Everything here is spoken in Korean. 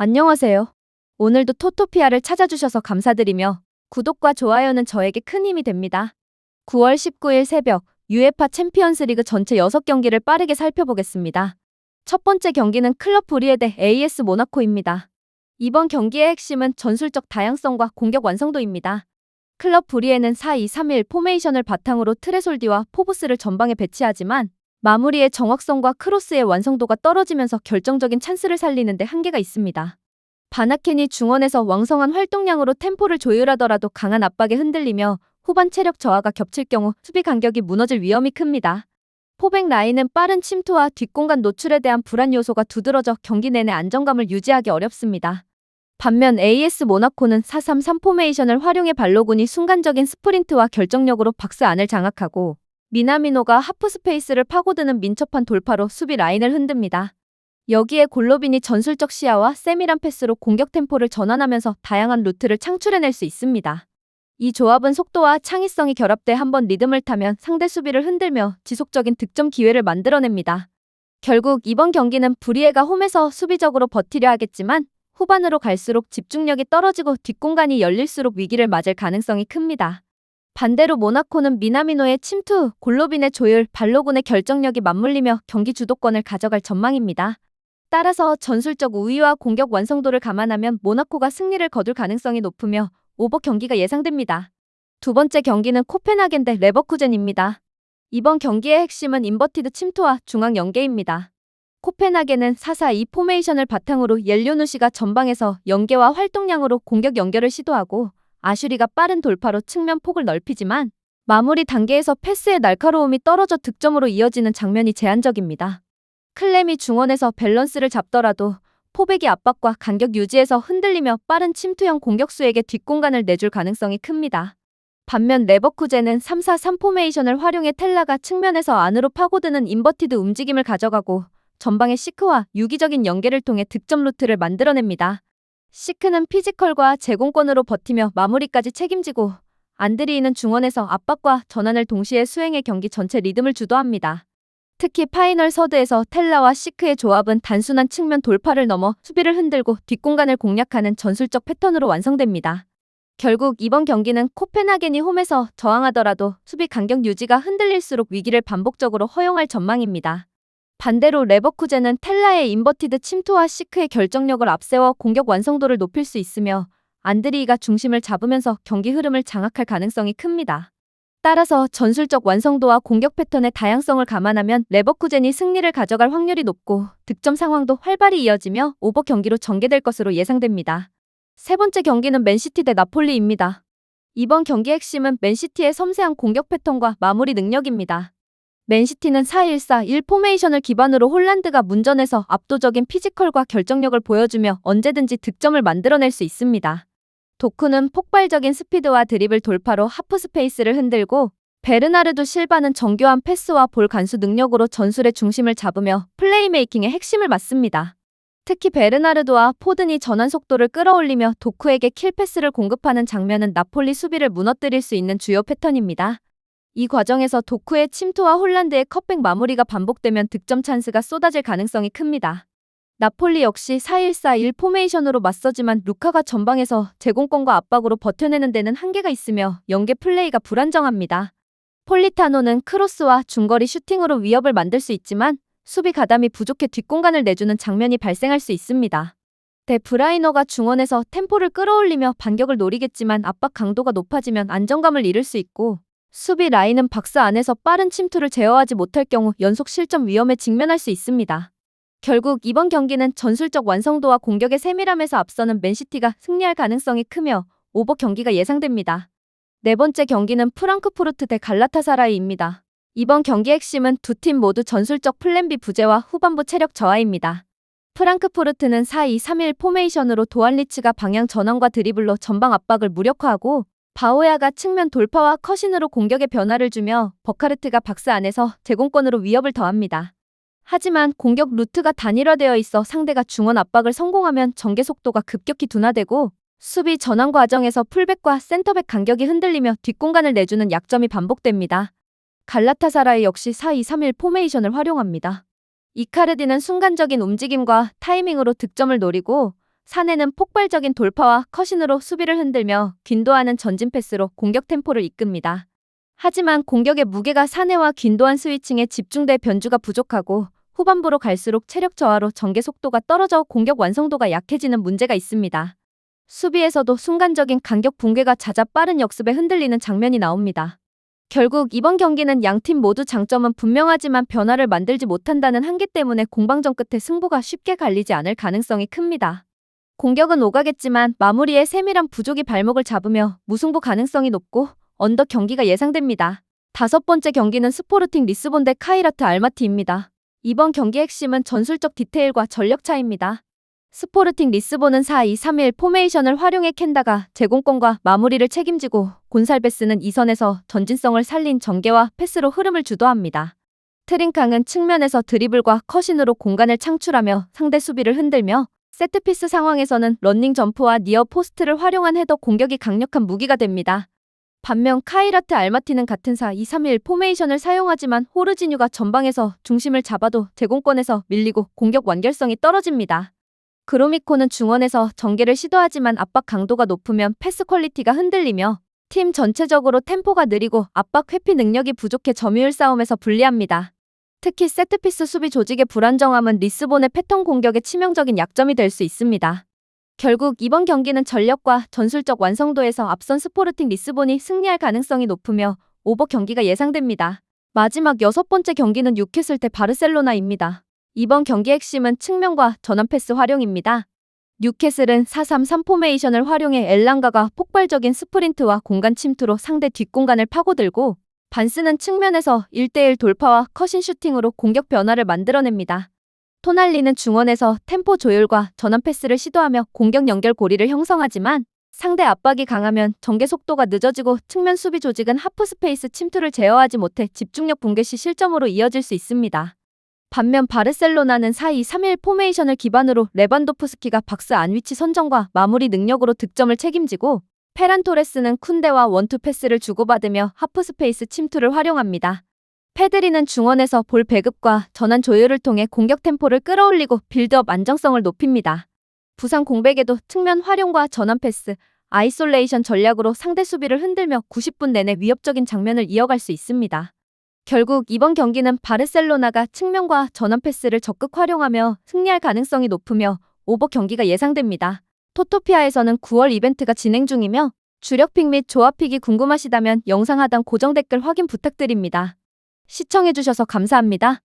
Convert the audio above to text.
안녕하세요. 오늘도 토토피아를 찾아주셔서 감사드리며 구독과 좋아요는 저에게 큰 힘이 됩니다. 9월 19일 새벽 UEFA 챔피언스리그 전체 6경기를 빠르게 살펴보겠습니다. 첫 번째 경기는 클럽 브리에 대 AS 모나코입니다. 이번 경기의 핵심은 전술적 다양성과 공격 완성도입니다. 클럽 브리에는 4-2-3-1 포메이션을 바탕으로 트레솔디와 포브스를 전방에 배치하지만 마무리의 정확성과 크로스의 완성도가 떨어지면서 결정적인 찬스를 살리는 데 한계가 있습니다. 바나켄이 중원에서 왕성한 활동량으로 템포를 조율하더라도 강한 압박에 흔들리며 후반 체력 저하가 겹칠 경우 수비 간격이 무너질 위험이 큽니다. 포백 라인은 빠른 침투와 뒷공간 노출에 대한 불안 요소가 두드러져 경기 내내 안정감을 유지하기 어렵습니다. 반면 AS 모나코는 4-3-3 포메이션을 활용해 발로군이 순간적인 스프린트와 결정력으로 박스 안을 장악하고 미나미노가 하프 스페이스를 파고드는 민첩한 돌파로 수비 라인을 흔듭니다. 여기에 골로빈이 전술적 시야와 세밀한 패스로 공격 템포를 전환하면서 다양한 루트를 창출해낼 수 있습니다. 이 조합은 속도와 창의성이 결합돼 한번 리듬을 타면 상대 수비를 흔들며 지속적인 득점 기회를 만들어냅니다. 결국 이번 경기는 브리에가 홈에서 수비적으로 버티려 하겠지만 후반으로 갈수록 집중력이 떨어지고 뒷공간이 열릴수록 위기를 맞을 가능성이 큽니다. 반대로 모나코는 미나미노의 침투, 골로빈의 조율, 발로군의 결정력이 맞물리며 경기 주도권을 가져갈 전망입니다. 따라서 전술적 우위와 공격 완성도를 감안하면 모나코가 승리를 거둘 가능성이 높으며 오버 경기가 예상됩니다. 두 번째 경기는 코펜하겐 대 레버쿠젠입니다. 이번 경기의 핵심은 인버티드 침투와 중앙 연계입니다. 코펜하겐은 4-4-2 포메이션을 바탕으로 옐료누시가 전방에서 연계와 활동량으로 공격 연결을 시도하고 아슈리가 빠른 돌파로 측면 폭을 넓히지만 마무리 단계에서 패스의 날카로움이 떨어져 득점으로 이어지는 장면이 제한적입니다. 클렘이 중원에서 밸런스를 잡더라도 포백이 압박과 간격 유지에서 흔들리며 빠른 침투형 공격수에게 뒷공간을 내줄 가능성이 큽니다. 반면 레버쿠젠은 3-4-3 포메이션을 활용해 텔라가 측면에서 안으로 파고드는 인버티드 움직임을 가져가고 전방의 시크와 유기적인 연계를 통해 득점 루트를 만들어냅니다. 시크는 피지컬과 제공권으로 버티며 마무리까지 책임지고 안드리이는 중원에서 압박과 전환을 동시에 수행해 경기 전체 리듬을 주도합니다. 특히 파이널 서드에서 텔라와 시크의 조합은 단순한 측면 돌파를 넘어 수비를 흔들고 뒷공간을 공략하는 전술적 패턴으로 완성됩니다. 결국 이번 경기는 코펜하겐이 홈에서 저항하더라도 수비 간격 유지가 흔들릴수록 위기를 반복적으로 허용할 전망입니다. 반대로 레버쿠젠은 텔라의 인버티드 침투와 시크의 결정력을 앞세워 공격 완성도를 높일 수 있으며 안드리이가 중심을 잡으면서 경기 흐름을 장악할 가능성이 큽니다. 따라서 전술적 완성도와 공격 패턴의 다양성을 감안하면 레버쿠젠이 승리를 가져갈 확률이 높고 득점 상황도 활발히 이어지며 오버 경기로 전개될 것으로 예상됩니다. 세 번째 경기는 맨시티 대 나폴리입니다. 이번 경기 핵심은 맨시티의 섬세한 공격 패턴과 마무리 능력입니다. 맨시티는 4-1-4-1 포메이션을 기반으로 홀란드가 문전에서 압도적인 피지컬과 결정력을 보여주며 언제든지 득점을 만들어낼 수 있습니다. 도쿠는 폭발적인 스피드와 드리블 돌파로 하프 스페이스를 흔들고 베르나르도 실바는 정교한 패스와 볼 간수 능력으로 전술의 중심을 잡으며 플레이메이킹의 핵심을 맡습니다. 특히 베르나르도와 포든이 전환 속도를 끌어올리며 도쿠에게 킬패스를 공급하는 장면은 나폴리 수비를 무너뜨릴 수 있는 주요 패턴입니다. 이 과정에서 도쿠의 침투와 홀란드의 컷백 마무리가 반복되면 득점 찬스가 쏟아질 가능성이 큽니다. 나폴리 역시 4-1-4-1 포메이션으로 맞서지만 루카가 전방에서 제공권과 압박으로 버텨내는 데는 한계가 있으며 연계 플레이가 불안정합니다. 폴리타노는 크로스와 중거리 슈팅으로 위협을 만들 수 있지만 수비 가담이 부족해 뒷공간을 내주는 장면이 발생할 수 있습니다. 데 브라이너가 중원에서 템포를 끌어올리며 반격을 노리겠지만 압박 강도가 높아지면 안정감을 잃을 수 있고 수비 라인은 박스 안에서 빠른 침투를 제어하지 못할 경우 연속 실점 위험에 직면할 수 있습니다. 결국 이번 경기는 전술적 완성도와 공격의 세밀함에서 앞서는 맨시티가 승리할 가능성이 크며 오버 경기가 예상됩니다. 네 번째 경기는 프랑크푸르트 대 갈라타사라이입니다. 이번 경기 핵심은 두 팀 모두 전술적 플랜 B 부재와 후반부 체력 저하입니다. 프랑크푸르트는 4-2-3-1 포메이션으로 도안리츠가 방향 전환과 드리블로 전방 압박을 무력화하고 바오야가 측면 돌파와 컷인으로 공격에 변화를 주며 버카르트가 박스 안에서 제공권으로 위협을 더합니다. 하지만 공격 루트가 단일화되어 있어 상대가 중원 압박을 성공하면 전개 속도가 급격히 둔화되고 수비 전환 과정에서 풀백과 센터백 간격이 흔들리며 뒷공간을 내주는 약점이 반복됩니다. 갈라타사라이 역시 4-2-3-1 포메이션을 활용합니다. 이카르디는 순간적인 움직임과 타이밍으로 득점을 노리고 사내는 폭발적인 돌파와 컷인으로 수비를 흔들며 귄도안은 전진 패스로 공격 템포를 이끕니다. 하지만 공격의 무게가 사내와 귄도안 스위칭에 집중돼 변주가 부족하고 후반부로 갈수록 체력 저하로 전개 속도가 떨어져 공격 완성도가 약해지는 문제가 있습니다. 수비에서도 순간적인 간격 붕괴가 잦아 빠른 역습에 흔들리는 장면이 나옵니다. 결국 이번 경기는 양팀 모두 장점은 분명하지만 변화를 만들지 못한다는 한계 때문에 공방전 끝에 승부가 쉽게 갈리지 않을 가능성이 큽니다. 공격은 오가겠지만 마무리에 세밀한 부족이 발목을 잡으며 무승부 가능성이 높고 언더 경기가 예상됩니다. 5번째 경기는 스포르팅 리스본 대 카이라트 알마티입니다. 이번 경기의 핵심은 전술적 디테일과 전력 차이입니다. 스포르팅 리스본은 4-2-3-1 포메이션을 활용해 캔다가 제공권과 마무리를 책임지고 곤살베스는 2선에서 전진성을 살린 전개와 패스로 흐름을 주도합니다. 트링캉은 측면에서 드리블과 컷인으로 공간을 창출하며 상대 수비를 흔들며 세트피스 상황에서는 런닝 점프와 니어 포스트를 활용한 헤더 공격이 강력한 무기가 됩니다. 반면 카이라트 알마티는 같은 4-2-3-1 포메이션을 사용하지만 호르지뉴가 전방에서 중심을 잡아도 제공권에서 밀리고 공격 완결성이 떨어집니다. 그로미코는 중원에서 전개를 시도하지만 압박 강도가 높으면 패스 퀄리티가 흔들리며 팀 전체적으로 템포가 느리고 압박 회피 능력이 부족해 점유율 싸움에서 불리합니다. 특히 세트피스 수비 조직의 불안정함은 리스본의 패턴 공격의 치명적인 약점이 될 수 있습니다. 결국 이번 경기는 전력과 전술적 완성도에서 앞선 스포르팅 리스본이 승리할 가능성이 높으며 오버 경기가 예상됩니다. 마지막 6번째 경기는 뉴캐슬 대 바르셀로나입니다. 이번 경기의 핵심은 측면과 전환 패스 활용입니다. 뉴캐슬은 4-3-3 포메이션을 활용해 엘랑가가 폭발적인 스프린트와 공간 침투로 상대 뒷공간을 파고들고 반스는 측면에서 1대1 돌파와 컷인 슈팅으로 공격 변화를 만들어냅니다. 토날리는 중원에서 템포 조율과 전환 패스를 시도하며 공격 연결 고리를 형성하지만 상대 압박이 강하면 전개 속도가 늦어지고 측면 수비 조직은 하프 스페이스 침투를 제어하지 못해 집중력 붕괴 시 실점으로 이어질 수 있습니다. 반면 바르셀로나는 4-2-3-1 포메이션을 기반으로 레반도프스키가 박스 안 위치 선정과 마무리 능력으로 득점을 책임지고 페란 토레스는 쿤데와 원투 패스를 주고받으며 하프 스페이스 침투를 활용합니다. 페드리는 중원에서 볼 배급과 전환 조율을 통해 공격 템포를 끌어올리고 빌드업 안정성을 높입니다. 부상 공백에도 측면 활용과 전환 패스, 아이솔레이션 전략으로 상대 수비를 흔들며 90분 내내 위협적인 장면을 이어갈 수 있습니다. 결국 이번 경기는 바르셀로나가 측면과 전환 패스를 적극 활용하며 승리할 가능성이 높으며 오버 경기가 예상됩니다. 토토피아에서는 9월 이벤트가 진행 중이며 주력픽 및 조합픽이 궁금하시다면 영상 하단 고정 댓글 확인 부탁드립니다. 시청해주셔서 감사합니다.